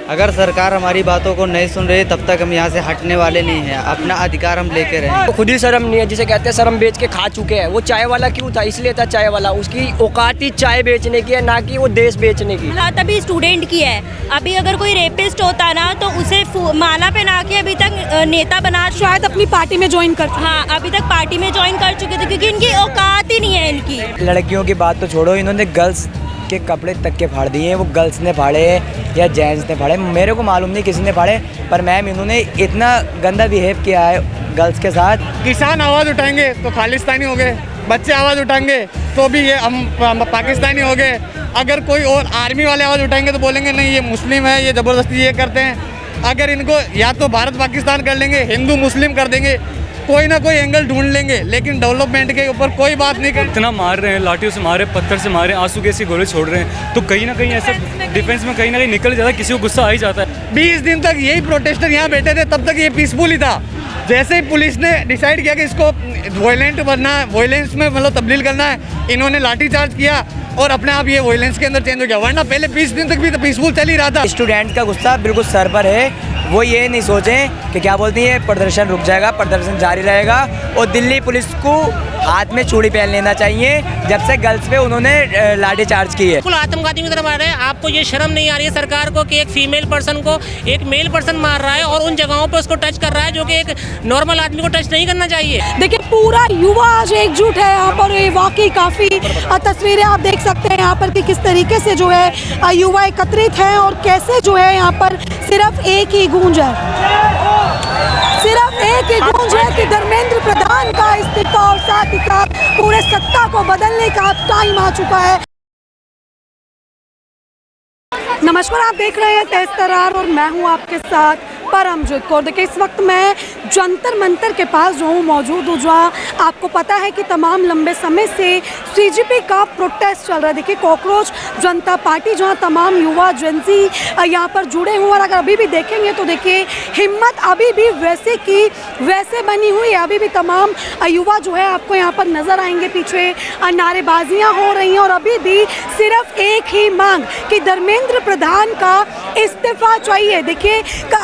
अगर सरकार हमारी बातों को नहीं सुन रही तब तक हम यहाँ से हटने वाले नहीं हैं। अपना अधिकार हम लेके रहेंगे। खुद ही शर्म नहीं है, जिसे कहते हैं शर्म बेच के खा चुके हैं। वो चाय वाला क्यों था? इसलिए था चाय वाला, उसकी औकात ही चाय बेचने की है, ना कि वो देश बेचने की। तभी स्टूडेंट की है। अभी अगर कोई रेपिस्ट होता ना तो उसे माला पहना के अभी तक नेता बना, शायद अपनी पार्टी में ज्वाइन कर। हाँ, अभी तक पार्टी में ज्वाइन कर चुके थे क्योंकि इनकी औकात ही नहीं है इनकी। लड़कियों की बात तो छोड़ो, इन्होंने गर्ल्स के कपड़े तक के फाड़ दिए हैं। वो गर्ल्स ने फाड़े या जेंट्स ने फाड़े, मेरे को मालूम नहीं किसी ने फाड़े, पर मैम इन्होंने इतना गंदा बिहेव किया है गर्ल्स के साथ। किसान आवाज़ उठाएंगे तो खालिस्तानी हो गए, बच्चे आवाज़ उठाएंगे तो भी ये हम पाकिस्तानी हो गए। अगर कोई और आर्मी वाले आवाज़ उठाएंगे तो बोलेंगे नहीं ये मुस्लिम है, ये ज़बरदस्ती ये करते हैं। अगर इनको या तो भारत पाकिस्तान कर लेंगे, हिंदू मुस्लिम कर देंगे, कोई ना कोई एंगल ढूंढ लेंगे, लेकिन डेवलपमेंट के ऊपर कोई बात नहीं कर। इतना मार रहे हैं, लाठियों से मारे, पत्थर से मारे, आंसू गैस के गोले छोड़ रहे हैं, तो कहीं ना कहीं ऐसा डिफेंस में कहीं ना कहीं निकल जाता है, किसी को गुस्सा आ ही जाता है। 20 दिन तक यही प्रोटेस्टर यहाँ बैठे थे, तब तक ये पीसफुल ही था। जैसे ही पुलिस ने डिसाइड किया कि इसको वायलेंट बनना है, वायलेंस में मतलब तब्दील करना है, इन्होंने लाठीचार्ज किया और अपने आप ये वायलेंस के अंदर चेंज हो गया। वरना पहले 20 दिन तक भी तो पीसफुल चल ही रहा था। स्टूडेंट का गुस्सा बिल्कुल सर पर है। वो ये नहीं सोचें कि क्या बोलती है प्रदर्शन रुक जाएगा, प्रदर्शन जारी रहेगा। और दिल्ली पुलिस को हाथ में चूड़ी पहन लेना चाहिए जब से गर्ल्स पे उन्होंने लाठी चार्ज की है। बिल्कुल आतंकवादी की तरह मार रहे हैं। आपको ये शर्म नहीं आ रही है सरकार को कि एक फीमेल पर्सन को एक मेल पर्सन मार रहा है और उन जगहों पे उसको टच कर रहा है जो कि एक नॉर्मल आदमी को टच नहीं करना चाहिए। देखिए पूरा युवा आज एकजुट है यहाँ पर। वाकई काफ़ी तस्वीरें आप देख सकते हैं यहाँ पर कि किस तरीके से जो है युवा एकत्रित हैं और कैसे जो है यहाँ पर सिर्फ एक ही गूंज है, सिर्फ एक ही गूंज है कि धर्मेंद्र प्रधान का इस्तीफा और साथ ही साथ पूरे सत्ता को बदलने का टाइम आ चुका है। नमस्कार, आप देख रहे हैं तेज तर्रार और मैं हूं आपके साथ परमजीत कौर। देखिए इस वक्त मैं जंतर मंतर के पास जो हूँ मौजूद हूँ, जहाँ आपको पता है कि तमाम लंबे समय से सीजेपी का प्रोटेस्ट चल रहा है। देखिए कॉकरोच जनता पार्टी जहाँ तमाम युवा जेंजी यहाँ पर जुड़े हुए, और अगर अभी भी देखेंगे तो देखिए हिम्मत अभी भी वैसे की वैसे बनी हुई है। अभी भी तमाम युवा जो है आपको यहाँ पर नज़र आएंगे, पीछे नारेबाजियाँ हो रही हैं और अभी भी सिर्फ एक ही मांग कि धर्मेंद्र प्रधान का इस्तीफा चाहिए। देखिए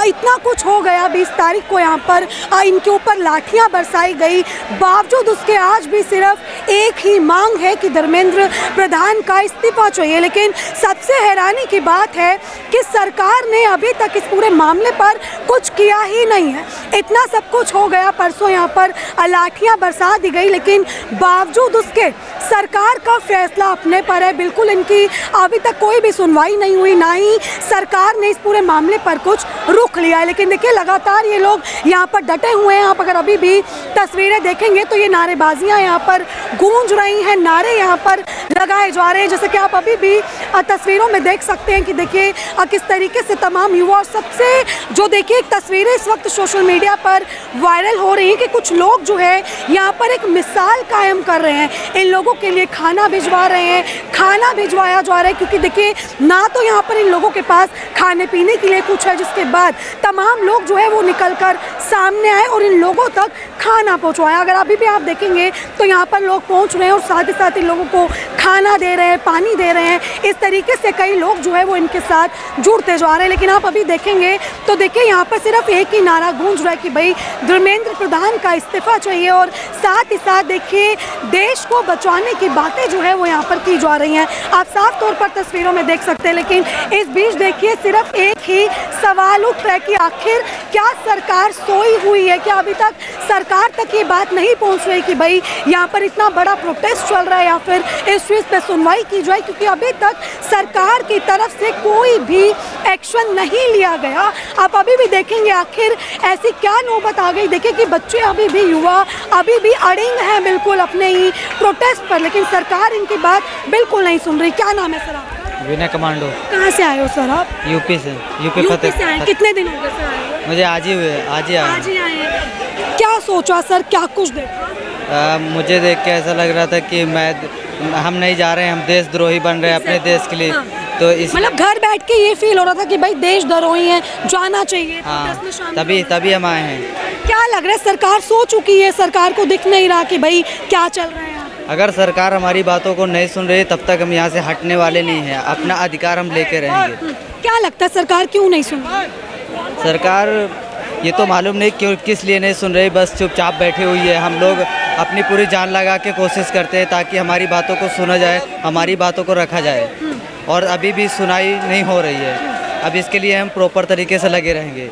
इतना कुछ हो गया, 20 तारीख को यहाँ पर इनके ऊपर लाठियां बरसाई गई, बावजूद उसके आज भी सिर्फ एक ही मांग है कि धर्मेंद्र प्रधान का इस्तीफा चाहिए। लेकिन सबसे हैरानी की बात है कि सरकार ने अभी तक इस पूरे मामले पर कुछ किया ही नहीं है। इतना सब कुछ हो गया, परसों यहाँ पर लाठियां बरसा दी गई, लेकिन बावजूद उसके सरकार का फैसला अपने पर है। बिल्कुल इनकी अभी तक कोई भी सुनवाई नहीं हुई, ना ही सरकार ने इस पूरे मामले पर कुछ रुख लिया है। लेकिन देखिए लगातार ये लोग यहाँ पर डटे हुए हैं। आप अगर अभी भी तस्वीरें देखेंगे तो ये नारेबाजियाँ यहाँ पर गूंज रही हैं, नारे यहाँ पर लगाए जा रहे हैं, जैसे कि आप अभी भी तस्वीरों में देख सकते हैं कि देखिए किस तरीके से तमाम युवा, और सबसे जो देखिए एक तस्वीरें इस वक्त सोशल मीडिया पर वायरल हो रही हैं कि कुछ लोग जो है यहाँ पर एक मिसाल कायम कर रहे हैं। इन लोगों के लिए खाना भिजवा रहे हैं, खाना भिजवाया जा रहा है, क्योंकि देखिए ना तो यहाँ पर इन लोगों के पास खाने पीने के लिए कुछ है, जिसके बाद तमाम लोग जो है वो निकल कर सामने आए और इन लोगों तक खाना पहुँचवाया। अगर अभी भी आप देखेंगे तो यहाँ पर लोग पहुँच रहे हैं और साथ ही साथ इन लोगों को खाना दे रहे हैं, पानी दे रहे हैं। इस तरीके से कई लोग जो है वो इनके साथ जुड़ते जा रहे हैं। लेकिन आप अभी देखेंगे तो देखिए यहाँ पर सिर्फ एक ही नारा गूंज रहा है कि भाई धर्मेंद्र प्रधान का इस्तीफा चाहिए, और साथ ही साथ देखिए देश को बचाने की बातें जो है वो यहाँ पर की जा रही हैं। आप साफ तौर पर तस्वीरों में देख सकते हैं। लेकिन इस बीच देखिए सिर्फ एक ही सवाल उठ रहा है कि आखिर क्या सरकार सोई हुई है? क्या अभी तक सरकार तक ये बात नहीं पहुँच रही कि भाई यहाँ पर इतना बड़ा प्रोटेस्ट चल रहा है या फिर इस चीज़ पे सुनवाई की जाए? क्योंकि अभी तक सरकार की तरफ से कोई भी एक्शन नहीं लिया गया। आप अभी भी देखेंगे आखिर ऐसी क्या नौबत आ गई। देखिए कि बच्चे अभी भी, युवा अभी भी अड़िंग हैं बिल्कुल अपने ही प्रोटेस्ट पर, लेकिन सरकार इनकी बात बिल्कुल नहीं सुन रही। क्या नाम है सर आपका? विनय कमांडो। कहाँ से आए हो सर आप? यूपी से। यूपी से आए। कितने दिन हो गए सर आए हुए? मुझे आज ही हुए, आज ही आए। क्या सोचा सर, क्या कुछ देखा? मुझे देख के ऐसा लग रहा था कि हम नहीं जा रहे हैं, हम देशद्रोही बन रहे हैं अपने देश के लिए। हाँ। तो इस मतलब घर बैठ के ये फील हो रहा था कि भाई देशद्रोही है, जाना चाहिए। हाँ, तभी हम आए हैं। क्या लग रहा है सरकार सो चुकी है? सरकार को दिख नहीं रहा कि भाई क्या चल रहा है? अगर सरकार हमारी बातों को नहीं सुन रही तब तक हम यहाँ से हटने वाले नहीं हैं। अपना अधिकार हम लेके रहेंगे। क्या लगता है सरकार क्यों नहीं सुन रही? सरकार ये तो मालूम नहीं क्यों किस लिए नहीं सुन रही, बस चुपचाप बैठी हुई है। हम लोग अपनी पूरी जान लगा के कोशिश करते हैं ताकि हमारी बातों को सुना जाए, हमारी बातों को रखा जाए, और अभी भी सुनाई नहीं हो रही है। अब इसके लिए हम प्रॉपर तरीके से लगे रहेंगे।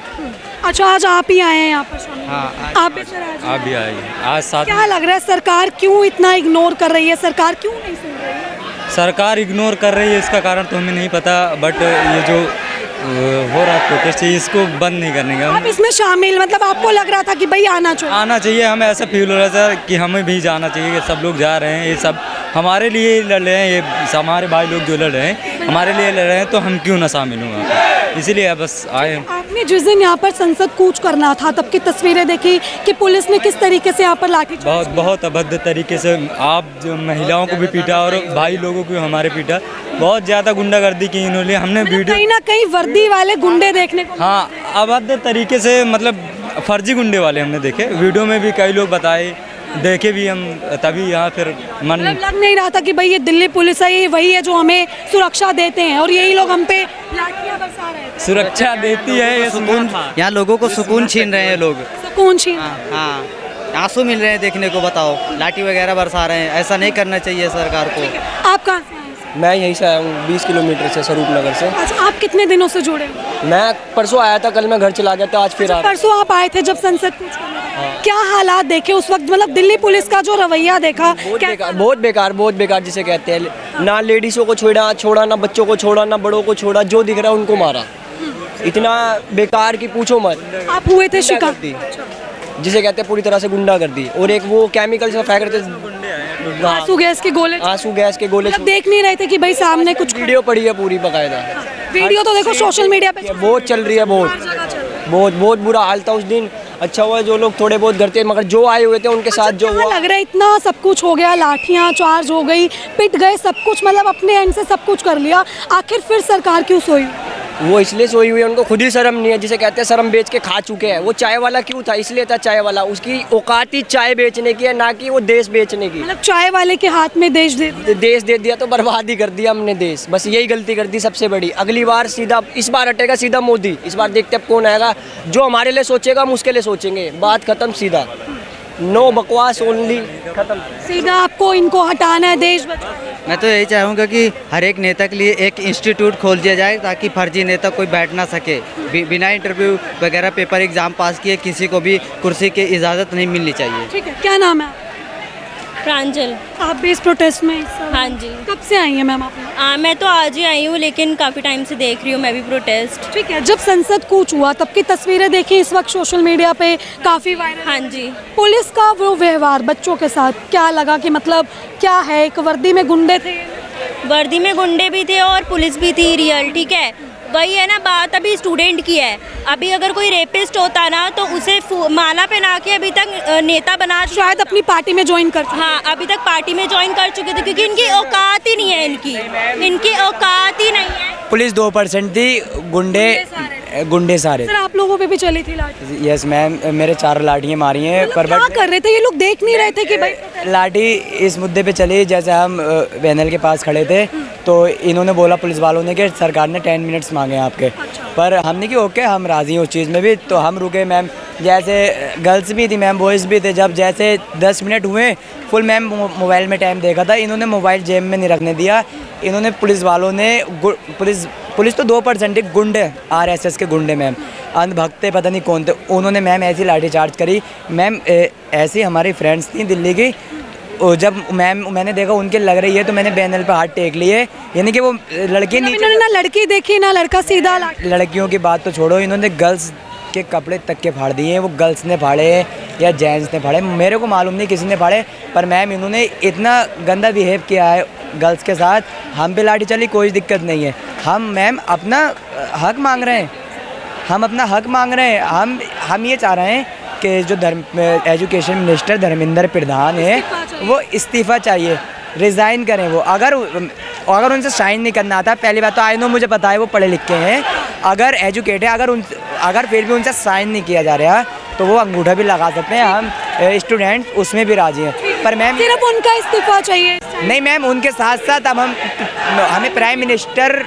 अच्छा, आज आप ही आए हैं यहाँ पर सुनने? हाँ, आप भी सर आज आप भी आइए आज साथ क्या लग रहा है सरकार क्यों इतना इग्नोर कर रही है? सरकार क्यों नहीं सुन रही है? सरकार इग्नोर कर रही है, इसका कारण तो हमें नहीं पता, बट ये जो हो रहा है प्रोटेस्ट, इसको बंद नहीं करने का। आप इसमें शामिल, मतलब आपको लग रहा था कि भाई आना चाहिए? आना चाहिए, हमें ऐसा फील हो रहा था कि हमें भी जाना चाहिए, कि सब लोग जा रहे हैं, ये सब हमारे लिए लड़ रहे हैं, ये हमारे भाई लोग जो लड़ रहे हैं हमारे लिए लड़ रहे हैं, तो हम क्यों ना शामिल हों वहाँ पे, इसीलिए बस आए। आपने जिस दिन यहाँ पर संसद कूच करना था तब की तस्वीरें देखी कि पुलिस ने किस तरीके से यहाँ पर लाठी बहुत अभद्र तरीके से आप जो महिलाओं को भी पीटा और भाई लोगों को हमारे पीटा, बहुत ज़्यादा गुंडागर्दी की इन्होंने। हमने वीडियो कहीं ना कहीं वर्दी वाले गुंडे देखने को हाँ अभद्र तरीके से, मतलब फर्जी गुंडे वाले हमने देखे, वीडियो में भी कई लोग बताए, देखे भी हम, तभी यहाँ फिर मन लग नहीं रहा था कि भाई ये दिल्ली पुलिस है, ये वही है जो हमें सुरक्षा देते हैं और यही लोग हम पे लाठियां बरसा रहे थे। सुरक्षा देती है, ये सुकून यहाँ लोगों को सुकून छीन रहे हैं लोग। सुकून छीन हाँ, आंसू मिल रहे हैं देखने को। बताओ, लाठी वगैरह बरसा रहे हैं, ऐसा नहीं करना चाहिए सरकार को। आप कहाँ से आए? मैं यहीं से आया हूँ 20 किलोमीटर से, स्वरूप नगर से। अच्छा, आप कितने दिनों से जुड़े हो? मैं परसों आया था, कल मैं घर चला गया था, आज फिर आ परसों आप आए थे जब संसद कूच करना था। क्या हालात देखे उस वक्त, मतलब दिल्ली पुलिस का जो रवैया देखा? बहुत बेकार जिसे कहते हैं। ना लेडीज़ों को छोड़ा, ना बच्चों को छोड़ा, ना बड़ों को छोड़ा, जो दिख रहा है उनको मारा। इतना बेकार की पूछो मत। आप हुए थे शिकार? जिसे कहते हैं पूरी तरह से गुंडागर्दी, और एक वो केमिकल से फेंक रहे थे, आंसू गैस के गोले। आंसू गैस के गोले। मतलब देख नहीं रहे थे कि भाई सामने कुछ। वीडियो पड़ी है पूरी बकायदा, वीडियो तो देखो सोशल मीडिया पे बहुत चल रही है, बहुत बुरा हाल था उस दिन। अच्छा हुआ जो लोग थोड़े बहुत घर थे, मगर जो आए हुए थे उनके साथ जो हुआ। लग रहा है इतना सब कुछ हो गया, लाठियां चार्ज हो गई, पिट गए, सब कुछ मतलब अपने एंड से सब कुछ कर लिया, आखिर फिर सरकार क्यों सोई? वो इसलिए सोई हुई है, उनको खुद ही शर्म नहीं है, जिसे कहते हैं शर्म बेच के खा चुके हैं। वो चाय वाला क्यों था? इसलिए था चाय वाला, उसकी औकात ही चाय बेचने की है, ना कि वो देश बेचने की। मतलब चाय वाले के हाथ में देश दे दिया तो बर्बाद ही कर दिया हमने देश। बस यही गलती कर दी सबसे बड़ी। अगली बार सीधा, इस बार हटेगा सीधा मोदी, इस बार देखते अब कौन आएगा। जो हमारे लिए सोचेगा हम उसके लिए सोचेंगे, बात खत्म, सीधा नो बकवास, ओनली खत्म। सीधा आपको इनको हटाना है, देश बचाना। मैं तो यही चाहूँगा कि हर एक नेता के लिए एक इंस्टीट्यूट खोल दिया जाए ताकि फर्जी नेता कोई बैठ ना सके। बिना इंटरव्यू वगैरह पेपर एग्जाम पास किए किसी को भी कुर्सी की इजाज़त नहीं मिलनी चाहिए। ठीक है, क्या नाम है? प्रांजल। आप भी इस प्रोटेस्ट में हिस्सा? हाँ जी। कब से आई हैं मैम आप? मैं तो आज ही आई हूँ, लेकिन काफ़ी टाइम से देख रही हूँ मैं भी प्रोटेस्ट। ठीक है, जब संसद कूच हुआ तब की तस्वीरें देखी इस वक्त सोशल मीडिया पे काफ़ी वायरल। हाँ जी। पुलिस का वो व्यवहार बच्चों के साथ क्या लगा कि मतलब क्या है, एक वर्दी में गुंडे थे? वर्दी में गुंडे भी थे और पुलिस भी थी, रियल। ठीक है, वही है ना बात, अभी स्टूडेंट की है। अभी अगर कोई रेपिस्ट होता ना तो उसे माला पहना के अभी तक नेता बना, शायद अपनी पार्टी में ज्वाइन कर। हाँ, अभी तक पार्टी में ज्वाइन कर चुके थे, क्योंकि इनकी औकात ही नहीं है, इनकी औकात ही नहीं है। पुलिस 2% थी, गुंडे सारे। सर आप लोगों पे भी चली थी लाठी? यस मैम, मेरे 4 लाठियाँ मारी हैं। पर क्या कर रहे थे ये लोग? देख नहीं रहे थे कि भाई लाठी इस मुद्दे पे चली, जैसे हम पैनल के पास खड़े थे तो इन्होंने बोला पुलिस वालों ने कि सरकार ने 10 मिनट्स मांगे आपके। पर हमने कि ओके, हम राज़ी हैं उस चीज़ में भी, तो हम रुके मैम। जैसे गर्ल्स भी थी मैम, बॉयज़ भी थे। जब जैसे 10 मिनट हुए फुल मैम मोबाइल में टाइम देखा था, इन्होंने मोबाइल जेब में नहीं रखने दिया। इन्होंने पुलिस वालों ने पुलिस तो 2% ही, गुंडे RSS के गुंडे मैम, अंधभक्त पता नहीं कौन थे, उन्होंने मैम ऐसी लाठी चार्ज करी। मैम ऐसी हमारी फ्रेंड्स थी दिल्ली की, और जब मैम मैंने देखा उनके लग रही है तो मैंने बैनर पे हाथ टेक लिए, यानी कि वो लड़की नहीं, इन्होंने ना लड़की देखी ना लड़का, सीधा लड़कियों की बात तो छोड़ो, इन्होंने गर्ल्स के कपड़े तक के फाड़ दिए हैं। वो गर्ल्स ने फाड़े या जेंट्स ने फाड़े, मेरे को मालूम नहीं किसी ने फाड़े, पर मैम इन्होंने इतना गंदा बिहेव किया है गर्ल्स के साथ। हम पे लाठी चली, कोई दिक्कत नहीं है। हम मैम अपना हक मांग रहे हैं, हम अपना हक मांग रहे हैं। हम ये चाह रहे हैं कि जो एजुकेशन मिनिस्टर धर्मेंद्र प्रधान है वो इस्तीफ़ा चाहिए, रिज़ाइन करें वो। अगर उनसे साइन नहीं करना आता, पहली बात तो आई नो, मुझे पता है वो पढ़े लिखे हैं, अगर एजुकेट है, अगर फिर भी उनसे साइन नहीं किया जा रहा तो वो अंगूठा भी लगा सकते हैं। हम स्टूडेंट उसमें भी राजी हैं। पर मैम सिर्फ उनका इस्तीफा चाहिए? नहीं मैम, उनके साथ साथ अब हमें prime minister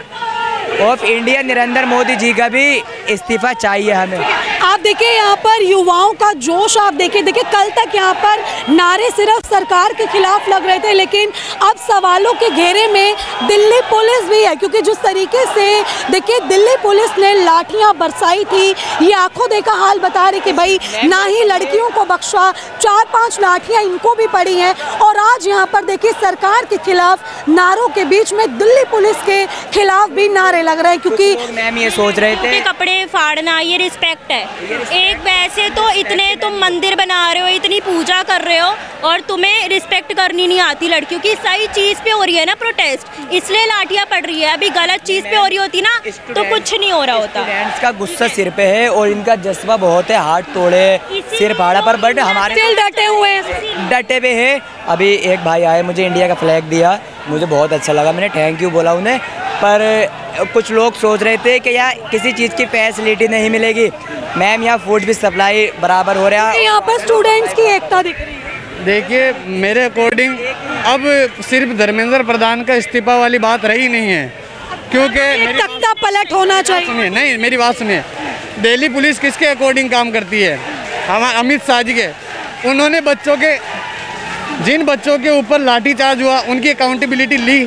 of India Narendra Modi ji का भी इस्तीफा चाहिए हमें। आप देखिए यहाँ पर युवाओं का जोश, आप देखिए कल तक यहाँ पर नारे सिर्फ सरकार के खिलाफ लग रहे थे, लेकिन अब सवालों के घेरे में दिल्ली पुलिस भी है, क्योंकि जिस तरीके से देखिए दिल्ली पुलिस ने लाठियाँ बरसाई थी, ये आंखों देखा हाल बता रही कि भाई ना ही लड़कियों को बख्शा, 4-5 लाठियाँ इनको भी पड़ी हैं। और आज यहाँ पर देखिए सरकार के खिलाफ नारों के बीच में दिल्ली पुलिस के खिलाफ भी नारे लग रहे हैं, क्योंकि मैम ये सोच रहे थे कपड़े फाड़ना ये रिस्पेक्ट है। एक वैसे तो इतने तुम मंदिर बना रहे हो, इतनी पूजा कर रहे हो और तुम्हें रिस्पेक्ट करनी नहीं आती लड़कियों की। सही चीज़ पे हो रही है ना प्रोटेस्ट, इसलिए लाठियाँ पड़ रही है। अभी गलत चीज़ पे हो रही होती ना तो कुछ नहीं हो रहा होता। स्टूडेंट्स का गुस्सा सिर पे है और इनका जज्बा बहुत है, हाथ तोड़े सिर फाड़ा पर, बट हमारे स्टिल डटे हुए हैं। डटे हुए है। अभी एक भाई आए, मुझे इंडिया का फ्लैग दिया, मुझे बहुत अच्छा लगा, मैंने थैंक यू बोला उन्हें। पर कुछ लोग सोच रहे थे कि यार किसी चीज़ की फैसिलिटी नहीं मिलेगी। मैम यहाँ फूड भी सप्लाई बराबर हो रहा है, यहाँ पर स्टूडेंट्स की एकता दिख रही है। देखिए मेरे अकॉर्डिंग अब सिर्फ धर्मेंद्र प्रधान का इस्तीफा वाली बात रही नहीं है, क्योंकि मेरी तख्ता पलट होना चाहिए। सुनिए, नहीं मेरी बात सुनिए, दिल्ली पुलिस किसके अकॉर्डिंग काम करती है? हमारे अमित शाह जी के। उन्होंने बच्चों के, जिन बच्चों के ऊपर लाठीचार्ज हुआ उनकी अकाउंटेबिलिटी ली।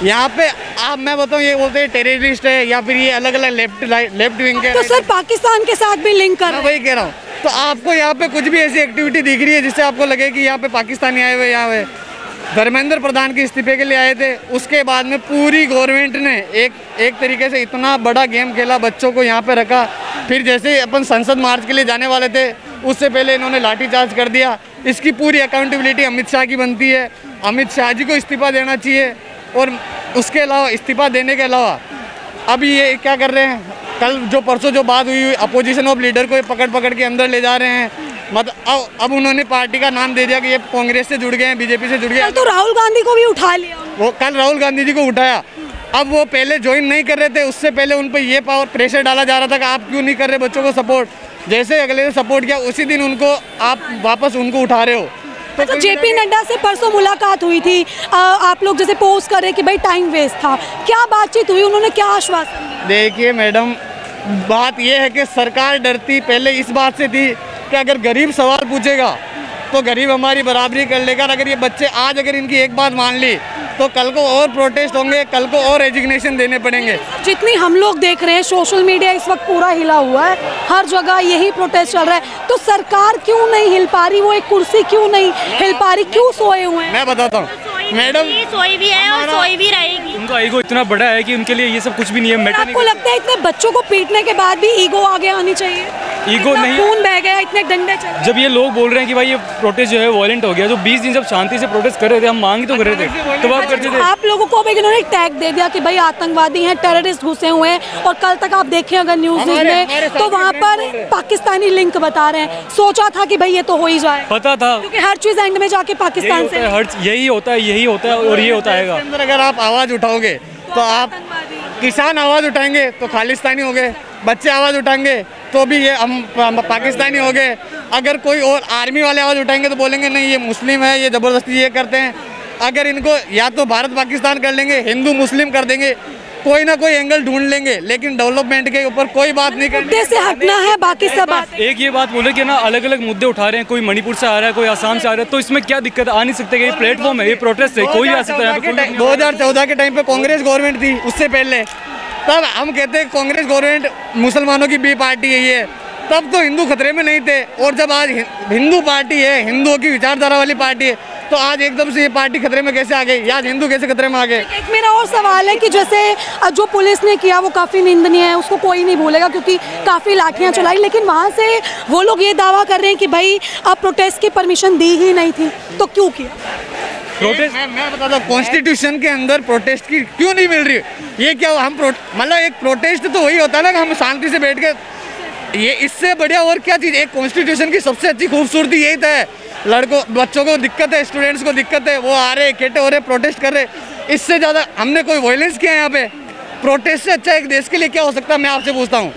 यहाँ पे आप मैं बताऊँ, ये बोलते हैं टेररिस्ट है या फिर ये अलग अलग लेफ्ट विंग के, तो सर पाकिस्तान के साथ भी लिंक कर मैं रहे वही कह रहा हूँ। तो आपको यहाँ पे कुछ भी ऐसी एक्टिविटी दिख रही है जिससे आपको लगे कि यहाँ पे पाकिस्तानी आए हुए, यहाँ हुए धर्मेंद्र प्रधान के इस्तीफे के लिए आए थे। उसके बाद में पूरी गवर्नमेंट ने एक तरीके से इतना बड़ा गेम खेला, बच्चों को यहाँ पे रखा। फिर जैसे अपन संसद मार्च के लिए जाने वाले थे, उससे पहले इन्होंने लाठीचार्ज कर दिया। इसकी पूरी अकाउंटेबिलिटी अमित शाह की बनती है। अमित शाह जी को इस्तीफा देना चाहिए। और उसके अलावा इस्तीफा देने के अलावा अभी ये क्या कर रहे हैं, कल जो परसों जो बात हुई अपोजिशन ऑफ लीडर को पकड़ के अंदर ले जा रहे हैं। मतलब अब उन्होंने पार्टी का नाम दे दिया कि ये कांग्रेस से जुड़ गए हैं, बीजेपी से जुड़ गए। कल तो राहुल गांधी को भी उठा लिया। वो कल राहुल गांधी जी को उठाया। अब वो पहले ज्वाइन नहीं कर रहे थे, उससे पहले उन पर ये पावर प्रेशर डाला जा रहा था कि आप क्यों नहीं कर रहे बच्चों को सपोर्ट। जैसे अगले ने सपोर्ट किया उसी दिन उनको आप वापस उनको उठा रहे हो। तो जेपी नड्डा से परसों मुलाकात हुई थी, आप लोग जैसे पोस्ट कर रहे कि भाई टाइम वेस्ट था, क्या बातचीत हुई, उन्होंने क्या आश्वासन दिया? देखिए मैडम, बात यह है कि सरकार डरती पहले इस बात से थी कि अगर गरीब सवाल पूछेगा तो गरीब हमारी बराबरी कर लेगा। अगर ये बच्चे आज अगर इनकी एक बात मान ली तो कल को और प्रोटेस्ट होंगे, कल को और एजुकेशन देने पड़ेंगे। जितनी हम लोग देख रहे हैं सोशल मीडिया इस वक्त पूरा हिला हुआ है, हर जगह यही प्रोटेस्ट चल रहा है, तो सरकार क्यों नहीं हिल पा रही? वो एक कुर्सी क्यों नहीं हिल पा रही? क्यों सोए हुए हैं? मैं बताता हूँ मैडम, सोई भी है और सोई भी रहेगी। उनका ईगो इतना बड़ा है कि उनके लिए ये सब कुछ भी नहीं है। मैटर आपको लगता है इतने बच्चों को पीटने के बाद भी ईगो आगे आनी चाहिए? ईगो इतना नहीं, खून बह गया, इतने डंडे चले। जब ये लोग बोल रहे हैं कि भाई ये प्रोटेस्ट जो है वायलेंट हो गया, जो 20 दिन जब शांति से प्रोटेस्ट कर रहे थे, हम मांग तो कर रहे थे, तो आप करते थे। आप लोगों को अब इन्होंने टैग दे दिया कि भाई आतंकवादी हैं, टेररिस्ट घुसे हुए हैं, और कल तक आप देखें अगर न्यूज़ में तो वहाँ पर पाकिस्तानी लिंक बता रहे हैं। सोचा था कि भाई ये तो हो ही जाए, पता था, क्योंकि हर चीज़ एंड में जाके पाकिस्तान से यही होता है और ये होता है। अंदर अगर आप आवाज़ उठाओगे तो आप किसान आवाज़ उठाएंगे तो खालिस्तानी हो गए, बच्चे आवाज़ उठाएंगे तो भी ये हम पाकिस्तानी हो गए। अगर कोई और आर्मी वाले आवाज़ उठाएंगे तो बोलेंगे नहीं ये मुस्लिम है, ये ज़बरदस्ती ये करते हैं। अगर इनको या तो भारत पाकिस्तान कर लेंगे, हिंदू मुस्लिम कर देंगे, कोई ना कोई एंगल ढूंढ लेंगे, लेकिन डेवलपमेंट के ऊपर कोई बात नहीं करनी। मुद्दे से हटना है, बाकी सब बात। एक ये बात बोले कि ना अलग अलग मुद्दे उठा रहे हैं, कोई मणिपुर से आ रहा है, कोई आसाम से आ रहा है, तो इसमें क्या दिक्कत आ नहीं सकते? ये प्लेटफॉर्म है, ये प्रोटेस्ट है, कोई भी आ सकता है। 2014 के टाइम पे कांग्रेस गवर्नमेंट थी, उससे पहले तब हम कहते हैं कांग्रेस गवर्नमेंट मुसलमानों की बी पार्टी है ये, तब तो हिंदू खतरे में नहीं थे। और जब आज हिंदू पार्टी है, हिंदुओं की विचारधारा वाली पार्टी है, तो आज एकदम से ये पार्टी खतरे में कैसे आ गई? आज हिंदू कैसे खतरे में आ गए? एक मेरा और सवाल है कि जैसे जो पुलिस ने किया वो काफ़ी निंदनीय है, उसको कोई नहीं भूलेगा क्योंकि काफ़ी लाठियाँ चलाई, लेकिन वहाँ से वो लोग ये दावा कर रहे हैं कि भाई अब प्रोटेस्ट की परमिशन दी ही नहीं थी, तो क्यों किया? मैं बताता हूँ, कॉन्स्टिट्यूशन के अंदर प्रोटेस्ट की क्यों नहीं मिल रही? ये क्या हम मतलब एक प्रोटेस्ट तो वही होता है ना कि हम शांति से बैठ के, ये इससे बढ़िया और क्या चीज़? एक कॉन्स्टिट्यूशन की सबसे अच्छी खूबसूरती यही तो है। लड़कों बच्चों को दिक्कत है, स्टूडेंट्स को दिक्कत है, वो आ रहे इकट्ठे हो रहे, प्रोटेस्ट कर रहे। इससे ज़्यादा हमने कोई वायलेंस किया है यहाँ पे? प्रोटेस्ट से अच्छा एक देश के लिए क्या हो सकता है? मैं आपसे पूछता हूँ,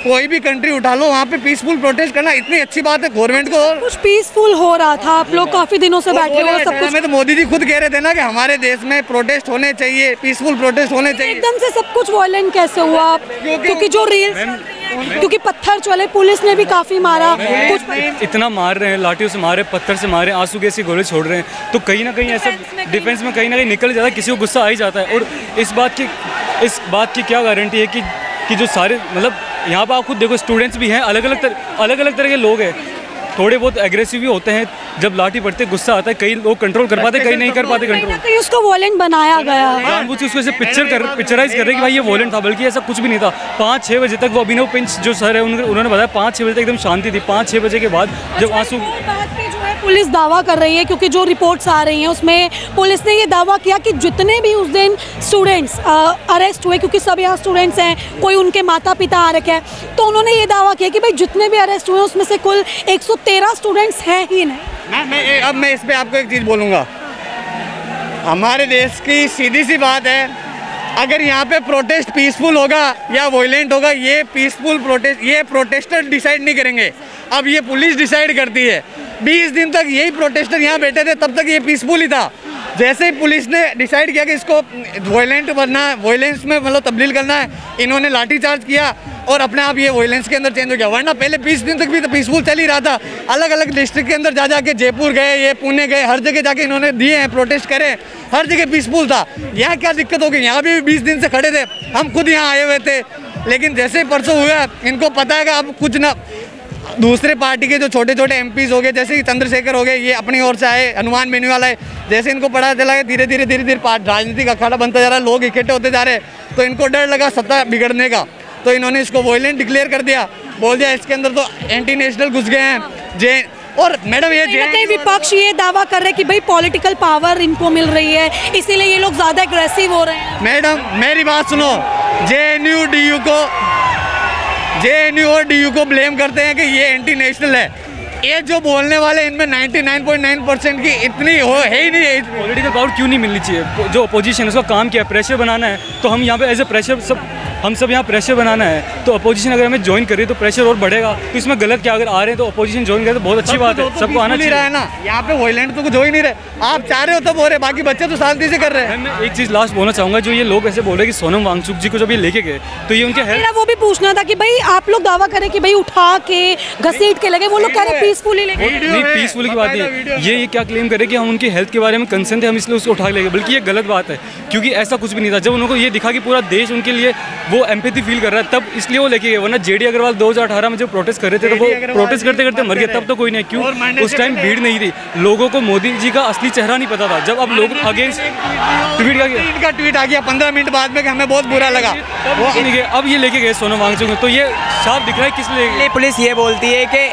कोई भी कंट्री उठा लो, वहाँ पे पीसफुल प्रोटेस्ट करना इतनी अच्छी बात है गवर्नमेंट को। कुछ पीसफुल हो रहा था, आप लोग काफी दिनों से बैठे हुए सब कुछ, में तो मोदी जी खुद कह रहे थे ना कि हमारे देश में प्रोटेस्ट होने चाहिए, पीसफुल प्रोटेस्ट होने चाहिए। एकदम से सब कुछ वायलेंट कैसे हुआ? क्योंकि जो रील्स, क्योंकि पत्थर चले, पुलिस ने भी काफी मारा, कुछ इतना मार रहे हैं, लाठियों से मारे, पत्थर से मारे, आंसू गैस के गोले छोड़ रहे हैं, तो कहीं ना कहीं ऐसा डिफेंस में कहीं ना कहीं निकल जाता है, किसी को गुस्सा आ ही जाता है। और इस बात की क्या गारंटी है कि जो सारे मतलब यहाँ पर आप खुद देखो स्टूडेंट्स भी हैं, अलग अलग तरह के लोग हैं, थोड़े बहुत एग्रेसिव भी होते हैं, जब लाठी पड़ते गुस्सा आता है, कई लोग कंट्रोल कर पाते, कई नहीं कर पाते कंट्रोल। कहीं उसको वायलेंट बनाया गया है, जानबूझ के उसको ऐसे पिक्चराइज कर रहे हैं कि भाई ये वायलेंट था, बल्कि ऐसा कुछ भी नहीं था। 5-6 बजे तक वो अभिनव पिंच जो सर है उन्होंने बताया 5-6 बजे तक एकदम शांति थी। 5-6 बजे के बाद जब आंसू पुलिस दावा कर रही है, क्योंकि जो रिपोर्ट्स आ रही हैं उसमें पुलिस ने ये दावा किया कि जितने भी उस दिन स्टूडेंट्स अरेस्ट हुए, क्योंकि सब यहाँ स्टूडेंट्स हैं, कोई उनके माता पिता आ रखे हैं, तो उन्होंने ये दावा किया कि भाई जितने भी अरेस्ट हुए उसमें से कुल 113 स्टूडेंट्स हैं ही नहीं। अब मैं इस पे आपको एक चीज़ बोलूँगा, हमारे देश की सीधी सी बात है, अगर यहाँ पे प्रोटेस्ट पीसफुल होगा या वायलेंट होगा, ये पीसफुल प्रोटेस्ट ये प्रोटेस्टर डिसाइड नहीं करेंगे, अब ये पुलिस डिसाइड करती है। 20 दिन तक यही प्रोटेस्टर यहाँ बैठे थे, तब तक ये पीसफुल ही था। जैसे ही पुलिस ने डिसाइड किया कि इसको वायलेंट बनना है, वायलेंस में मतलब तब्दील करना है, इन्होंने लाठीचार्ज किया और अपने आप ये वायलेंस के अंदर चेंज हो गया। वरना पहले 20 दिन तक भी तो पीसफुल चल ही रहा था। अलग अलग डिस्ट्रिक्ट के अंदर जा जाके, जयपुर गए, ये पुणे गए, हर जगह जाके इन्होंने दिए हैं, प्रोटेस्ट करे, हर जगह पीसफुल था। यहाँ क्या दिक्कत हो गई? यहाँ भी 20 दिन से खड़े थे, हम खुद यहाँ आए हुए थे, लेकिन जैसे परसों हुआ इनको पता है कि अब कुछ ना, दूसरे पार्टी के जो छोटे छोटे एमपीज हो गए, जैसे कि चंद्रशेखर हो गए, ये अपनी ओर से आए, हनुमान बेनीवाला है, जैसे इनको पता चला है धीरे धीरे राजनीतिक अखाड़ा बनता जा रहा है, लोग इकट्ठे होते जा रहे हैं, तो इनको डर लगा सत्ता बिगड़ने का, तो इन्होंने इसको वायलेंट डिक्लेयर कर दिया, बोल दिया इसके अंदर तो एंटी नेशनल घुस गए हैं जे। और मैडम ये कहीं विपक्ष ये दावा कर रहे हैं कि भाई पॉलिटिकल पावर इनको मिल रही है, इसीलिए ये लोग ज़्यादा एग्रेसिव हो रहे हैं। मैडम मेरी बात सुनो, जेएनयू और डीयू को ब्लेम करते हैं कि ये एंटी नेशनल है। ये जो बोलने वाले इनमें 99.9% की इतनी हो है ही नहीं। पॉलिटिकल पावर क्यों नहीं मिलनी चाहिए? जो अपोजिशन है उसका काम क्या है? प्रेशर बनाना है, तो हम यहाँ पे एज ए प्रेशर हम सब यहाँ प्रेशर बनाना है, तो अपोजिशन अगर हमें ज्वाइन करें तो प्रेशर और बढ़ेगा। तो इसमें गलत क्या, अगर आ रहे हैं तो अपोजिशन ज्वाइन करें तो बहुत अच्छी बात है, सबको आना चाहिए। है ना, यहाँ पे वायलेंट तो कुछ हो ही नहीं रहे, आप चाह रहे हो तो बोल रहे, बाकी बच्चे तो शांति से कर रहे हैं। मैं एक चीज़ लास्ट बोलना चाहूँगा, जो ये लोग ऐसे बोल रहे हैं कि सोनम वांगचुक जी को जब ये लेके गए तो ये उनके मेरा वो भी पूछना था कि भाई आप लोग दावा करें कि भाई उठा के घसीट के लगे, वो लोग कह रहे पीसफुली लगे। नहीं, पीसफुल की बात नहीं, ये क्या क्लेम करे कि हम उनकी हेल्थ के बारे में कंसर्न थे, हम इसलिए उसको उठा के लेंगे, बल्कि ये गलत बात है, क्योंकि ऐसा कुछ भी नहीं था। जब उनको ये दिखा कि पूरा देश उनके लिए वो एम्पैथी फील कर रहा है, तब इसलिए वो लेके गए। वरना जेडी अग्रवाल 2018 में जो प्रोटेस्ट कर रहे थे, तो वो प्रोटेस्ट करते करते मर गए, तब तो कोई नहीं। क्यों? उस टाइम भीड़ नहीं थी, लोगों को मोदी जी का असली चेहरा नहीं पता था। जब अब लोग अगेंस्ट ट्वीट आ गया 15 मिनट बाद में कि हमें बहुत बुरा लगा, वो नहीं गए, अब ये लेके गए सोनम वांगचुक, तो ये साफ दिख रहा है किस लिए। पुलिस ये बोलती है कि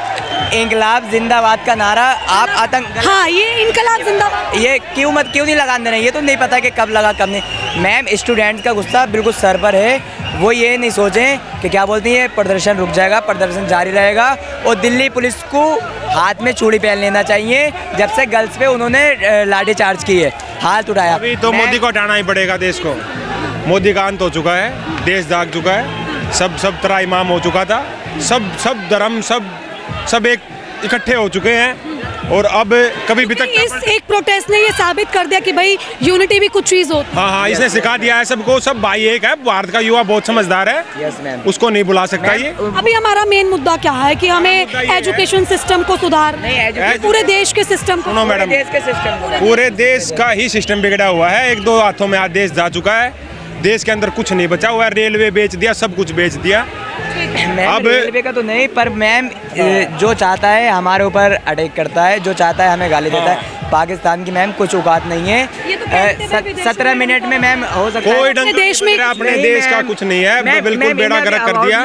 इंकलाब जिंदाबाद का नारा आप आतंक, हाँ ये इंकलाब जिंदाबाद, ये क्यों नहीं लगाने रहे, ये तो नहीं पता कि कब लगा कब नहीं। मैम स्टूडेंट्स का गुस्सा बिल्कुल सर पर है, वो ये नहीं सोचें कि क्या बोलती है प्रदर्शन रुक जाएगा, प्रदर्शन जारी रहेगा। और दिल्ली पुलिस को हाथ में चूड़ी पहन लेना चाहिए, जब से गर्ल्स पे उन्होंने लाठी चार्ज की है, हाथ उठाया। अभी तो मोदी को हटाना ही पड़ेगा देश को। मोदी का अंत हो चुका है, देश जाग चुका है, सब तरह इमाम हो चुका था, सब धर्म सब एक इकट्ठे हो चुके हैं, और अब कभी भी तक इस एक प्रोटेस्ट ने ये साबित कर दिया कि भाई यूनिटी भी कुछ चीज होती है। हाँ, इसने सिखा दिया है सबको, सब भाई एक है। भारत का युवा बहुत समझदार है, यस मैम, उसको नहीं बुला सकता ये। अभी हमारा मेन मुद्दा क्या है कि हमें एजुकेशन सिस्टम को सुधार, पूरे देश के सिस्टम को, सुनो मैडम, देश के सिस्टम, पूरे देश का ही सिस्टम बिगड़ा हुआ है। 1-2 हाथों में आज देश जा चुका है, देश के अंदर कुछ नहीं बचा हुआ है। रेलवे बेच दिया, सब कुछ बेच दिया। अब रेलवे का तो नहीं, पर मैम जो चाहता है हमारे ऊपर अटैक करता है, जो चाहता है हमें गाली देता है। पाकिस्तान की मैम कुछ औकात नहीं है। 17 मिनट में मैम हो सकता है कोई ढंग देश में अपने देश का कुछ नहीं है, बिल्कुल बेड़ा गर्क कर दिया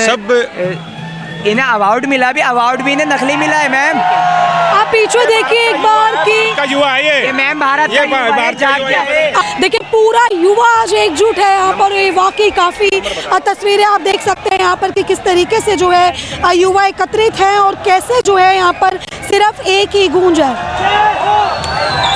सब। इन्हें अवार्ड मिला भी, अवार्ड भी इन्हें नकली मिला है मैम। आप पीछे देखिए एक बार की युवा है ये मैम, भारत का युवा है। देखिए पूरा युवा आज एकजुट है यहाँ पर, ये वाकई काफ़ी तस्वीरें आप देख सकते हैं यहाँ पर कि किस तरीके से जो है युवा एकत्रित हैं, और कैसे जो है यहाँ पर सिर्फ एक ही गूंज है,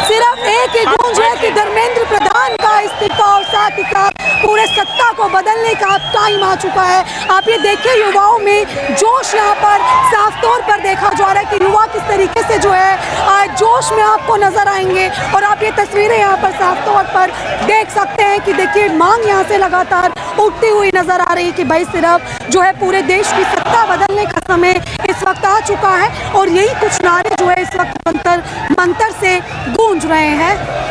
सिर्फ एक ही गूंज है कि धर्मेंद्र प्रधान का इस्तीफा, और साथ ही साथ पूरे सत्ता को बदलने का टाइम आ चुका है। आप ये देखिए युवाओं में जोश यहाँ पर साफ तौर पर देखा जा रहा है कि युवा किस तरीके से जो है जोश में आपको नजर आएंगे। और आप ये तस्वीरें यहाँ पर साफ तौर पर देख सकते हैं कि देखिए मांग यहाँ से लगातार उठती हुई नजर आ रही है कि भाई सिर्फ जो है पूरे देश की सत्ता बदलने का समय इस वक्त आ चुका है। और यही कुछ नारे जो है इस वक्त मंतर मंतर से गूंज रहे हैं।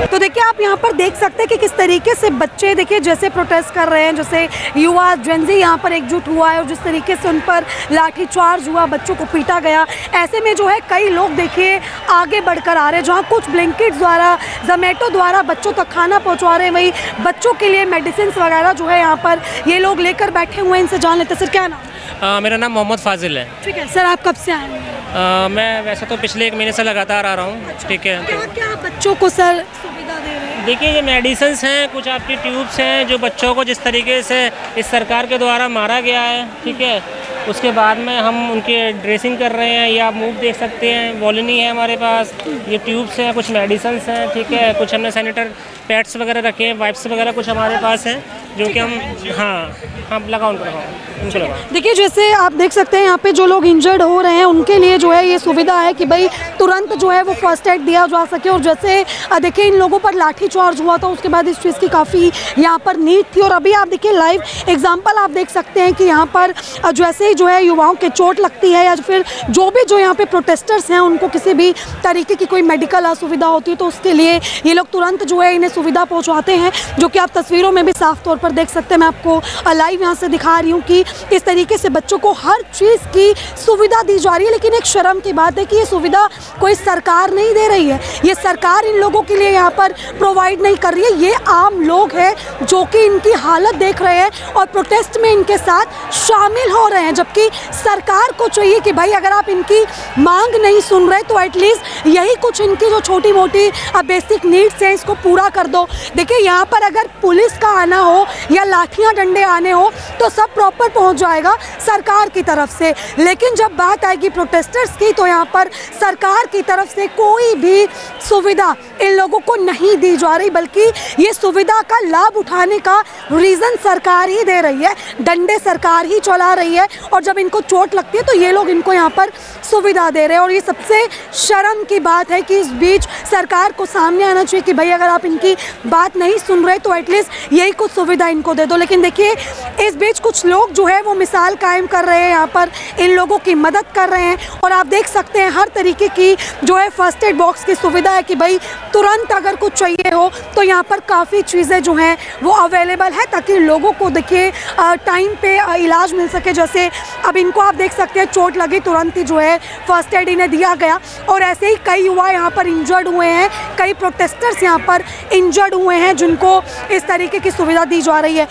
तो देखिए आप यहाँ पर देख सकते हैं कि किस तरीके से बच्चे देखिए जैसे प्रोटेस्ट कर रहे हैं, जैसे युवा जेनजी यहाँ पर एकजुट हुआ है और जिस तरीके से उन पर लाठीचार्ज हुआ, बच्चों को पीटा गया। ऐसे में जो है कई लोग देखिए आगे बढ़कर आ रहे हैं, जहाँ कुछ ब्लिंकिट द्वारा, जोमेटो द्वारा बच्चों तक खाना पहुँचवा रहे हैं, वही बच्चों के लिए मेडिसिन वगैरह जो है यहाँ पर ये लोग लेकर बैठे हुए हैं। इनसे जान लेते सर, क्या नाम? मेरा नाम मोहम्मद फाजिल है। ठीक है सर, आप कब से आए हैं? मैं वैसे तो पिछले 1 महीने से लगातार आ रहा हूँ। ठीक है, क्या क्या बच्चों को सर सुविधा दे रहे हैं? देखिए ये मेडिसिन्स हैं, कुछ आपकी ट्यूब्स हैं, जो बच्चों को जिस तरीके से इस सरकार के द्वारा मारा गया है, ठीक है, उसके बाद में हम उनकी ड्रेसिंग कर रहे हैं। ये आप मूव देख सकते हैं, वॉलिनी है हमारे पास, ये ट्यूब्स हैं, कुछ मेडिसिन्स हैं, ठीक है, कुछ हमने सैनिटर पैड्स वगैरह रखे हैं, वाइप्स वगैरह कुछ हमारे पास हैं जो कि हम लगाओ उनको लगाओ। देखिए जैसे आप देख सकते हैं यहाँ पे जो लोग इंजर्ड हो रहे हैं उनके लिए जो है ये सुविधा है कि भाई तुरंत जो है वो फर्स्ट एड दिया जा सके। और जैसे देखिए इन लोगों पर लाठीचार्ज हुआ था, उसके बाद इस चीज़ की काफ़ी यहाँ पर नीड थी। और अभी आप देखिए लाइव एग्जांपल आप देख सकते हैं कि यहाँ पर जैसे ही जो है युवाओं के चोट लगती है या फिर जो भी जो यहाँ पे प्रोटेस्टर्स हैं उनको किसी भी तरीके की कोई मेडिकल असुविधा होती है तो उसके लिए ये लोग तुरंत जो है इन्हें सुविधा पहुँचवाते हैं, जो कि आप तस्वीरों में भी साफ तौर पर देख सकते हैं। मैं आपको लाइव यहाँ से दिखा रही हूँ कि इस तरीके से बच्चों को हर चीज़ की सुविधा दी जा रही है। लेकिन एक शर्म की बात है कि ये सुविधा कोई सरकार नहीं दे रही है, ये सरकार इन लोगों के लिए यहाँ पर प्रोवाइड नहीं कर रही है। ये आम लोग हैं जो कि इनकी हालत देख रहे हैं और प्रोटेस्ट में इनके साथ शामिल हो रहे हैं। जबकि सरकार को चाहिए कि भाई अगर आप इनकी मांग नहीं सुन रहे तो एटलीस्ट यही कुछ इनकी जो छोटी मोटी बेसिक नीड्स हैं इसको पूरा कर दो। देखिए यहाँ पर अगर पुलिस का आना हो या लाठियाँ डंडे आने हो तो सब प्रॉपर पहुँच जाएगा सरकार की तरफ से। लेकिन जब बात आएगी प्रोटेस्टर्स की तो यहाँ पर सरकार की तरफ से कोई भी सुविधा इन लोगों को नहीं दी जा रही, बल्कि ये सुविधा का लाभ उठाने का रीज़न सरकार ही दे रही है, डंडे सरकार ही चला रही है। और जब इनको चोट लगती है तो ये लोग इनको यहाँ पर सुविधा दे रहे हैं। और ये सबसे शर्म की बात है कि इस बीच सरकार को सामने आना चाहिए कि भाई अगर आप इनकी बात नहीं सुन रहे तो एटलीस्ट यही कुछ सुविधा इनको दे दो। लेकिन देखिए इस बीच कुछ लोग जो है वो मिसाल कायम कर रहे हैं, यहाँ पर इन लोगों की मदद कर रहे हैं। और आप देख सकते हैं हर तरीके की जो है फर्स्ट एड बॉक्स की सुविधा है कि भाई तुरंत अगर कुछ चाहिए हो तो यहाँ पर काफ़ी चीज़ें जो हैं वो अवेलेबल है ताकि लोगों को देखिए टाइम पे इलाज मिल सके। जैसे अब इनको आप देख सकते हैं चोट लगी, तुरंत ही जो है फर्स्ट एड इन्हें दिया गया। और ऐसे ही कई युवा यहाँ पर इंजर्ड हुए हैं, कई प्रोटेस्टर्स यहाँ पर इंजर्ड हुए हैं जिनको इस तरीके की सुविधा दी जा रही है।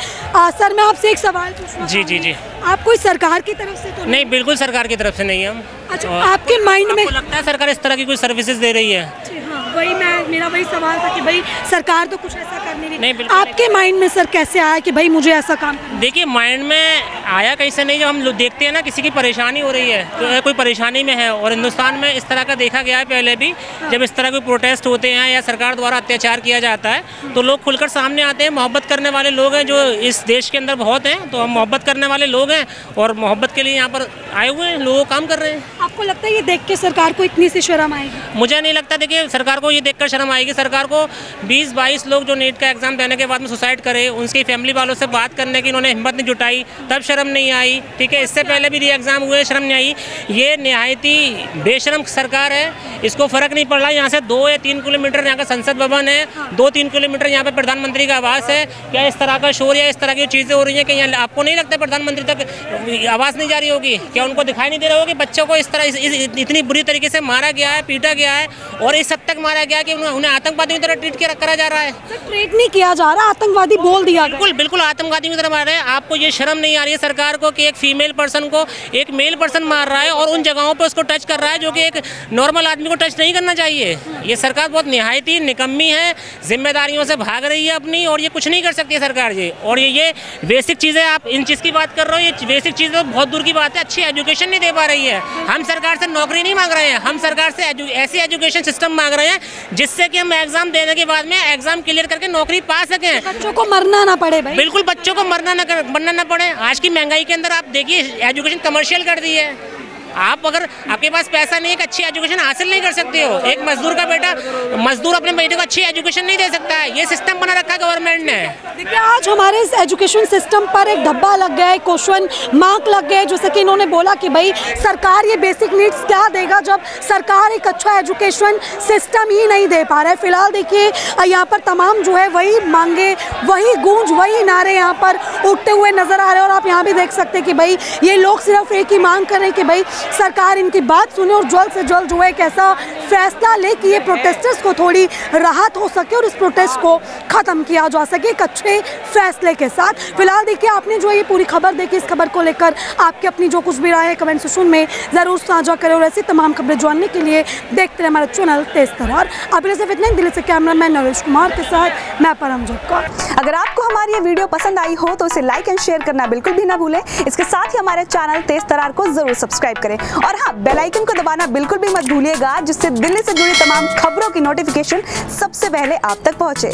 सर मैं आपसे एक सवाल पूछूं? जी। आप कोई सरकार की तरफ से तो नहीं, बिल्कुल सरकार की तरफ से नहीं है हम। अच्छा, आपके माइंड में लगता है सरकार इस तरह की कोई सर्विसेज दे रही है? हाँ, वही मेरा वही सवाल था कि भाई सरकार तो कुछ ऐसा करनी नहीं। बिल्कुल आपके माइंड में सर कैसे आया कि भाई मुझे ऐसा काम? देखिए माइंड में आया कैसे नहीं, जब हम देखते हैं ना किसी की परेशानी हो रही है तो कोई परेशानी में है। और हिंदुस्तान में इस तरह का देखा गया है पहले भी, जब इस तरह के प्रोटेस्ट होते हैं या सरकार द्वारा अत्याचार किया जाता है तो लोग खुलकर सामने आते हैं। मोहब्बत करने वाले लोग हैं जो इस देश के अंदर बहुत हैं, तो हम मोहब्बत करने वाले लोग हैं और मोहब्बत के लिए यहाँ पर आए हुए हैं, लोग काम कर रहे हैं। आपको लगता है ये देख के सरकार को इतनी सी शर्म आएगी? मुझे नहीं लगता। देखिए सरकार को ये देखकर शर्म आएगी। सरकार को 20-22 लोग जो नीट का एग्जाम देने के बाद में सुसाइड करे, उनकी फैमिली वालों से बात करने की इन्होंने हिम्मत नहीं जुटाई, तब शर्म नहीं आई। ठीक है, इससे पहले भी री एग्जाम हुए, शर्म नहीं आई। ये निहायती बेशरम सरकार है, इसको फर्क नहीं पड़ रहा। यहाँ से 2 या 3 किलोमीटर यहाँ का संसद भवन है, 2-3 किलोमीटर यहाँ पे प्रधानमंत्री का आवास है। क्या इस तरह का शोर या इस तरह की चीज़ें हो रही हैं कि यहाँ आपको नहीं लगता प्रधानमंत्री तक आवाज़ नहीं जा रही होगी? क्या उनको दिखाई नहीं दे रहा होगा कि बच्चों को इस तरह इतनी बुरी तरीके से मारा गया है, पीटा गया है और इस हद तक मारा गया कि उन्हें आतंकवादियों की तरह ट्रीट करा जा रहा है? ट्रीट नहीं किया जा रहा, आतंकवादी बोल दिया। बिल्कुल आतंकवादी की तरह मार रहे हैं। आपको ये शर्म नहीं आ रही है सरकार को कि एक फीमेल पर्सन को एक मेल पर्सन मार रहा है और उन जगहों पे उसको टच कर रहा है जो कि एक नॉर्मल आदमी को टच नहीं करना चाहिए। ये सरकार बहुत निहायत ही निकम्मी है, जिम्मेदारियों से भाग रही है अपनी, और ये कुछ नहीं कर सकती है सरकार जी। और ये बेसिक चीज़ें, आप इन चीज़ की बात कर रहे हो, ये बेसिक चीज़ें तो बहुत दूर की बात है, अच्छी एजुकेशन नहीं दे पा रही है। हम सरकार से नौकरी नहीं मांग रहे हैं, हम सरकार से ऐसी एजुकेशन सिस्टम मांग रहे हैं जिससे कि हम एग्जाम देने के बाद में एग्जाम क्लियर करके नौकरी पा सकें, बच्चों को मरना ना पड़े भाई। बिल्कुल बच्चों को मरना ना पड़े। आज की महंगाई के अंदर आप देखिए एजुकेशन कमर्शियल कर दी है। आप अगर आपके पास पैसा नहीं है कि अच्छी एजुकेशन हासिल नहीं कर सकते हो, एक मजदूर का बेटा मजदूर अपने बेटे को अच्छी एजुकेशन नहीं दे सकता है। ये सिस्टम बना रखा है गवर्नमेंट ने। देखिए आज हमारे इस एजुकेशन सिस्टम पर एक धब्बा लग गया है, क्वेश्चन मार्क लग गया है, जैसे कि इन्होंने बोला कि भाई सरकार ये बेसिक नीड्स क्या देगा जब सरकार एक अच्छा एजुकेशन सिस्टम ही नहीं दे पा रहा है। फिलहाल देखिए यहाँ पर तमाम जो है वही मांगे, वही गूंज, वही नारे यहाँ पर उठते हुए नजर आ रहे हैं। और आप यहाँ भी देख सकते हैं कि भाई ये लोग सिर्फ एक ही मांग कर रहे हैं कि भाई सरकार इनकी बात सुने और जल्द से जल्द जो है एक ऐसा फैसला ले कि ये प्रोटेस्टर्स को थोड़ी राहत हो सके और इस प्रोटेस्ट को ख़त्म किया जा सके एक अच्छे फैसले के साथ। फिलहाल देखिए आपने जो ये पूरी खबर देखी, इस खबर को लेकर आपकी अपनी जो कुछ भी राय है कमेंट सेक्शन में ज़रूर साझा करें और ऐसी तमाम खबरें जानने के लिए देखते रहे हमारा चैनल तेज तरार। अभी सिर्फ इतने, दिल्ली से कैमरामैन नरेश कुमार के साथ मैं परमजीत कौर। अगर आपको हमारी ये वीडियो पसंद आई हो तो इसे लाइक एंड शेयर करना बिल्कुल भी ना भूलें। इसके साथ ही हमारे चैनल तेज तरार को जरूर सब्सक्राइब करें और हाँ, बेल आइकन को दबाना बिल्कुल भी मत भूलिएगा, जिससे दिल्ली से जुड़ी तमाम खबरों की नोटिफिकेशन सबसे पहले आप तक पहुंचे।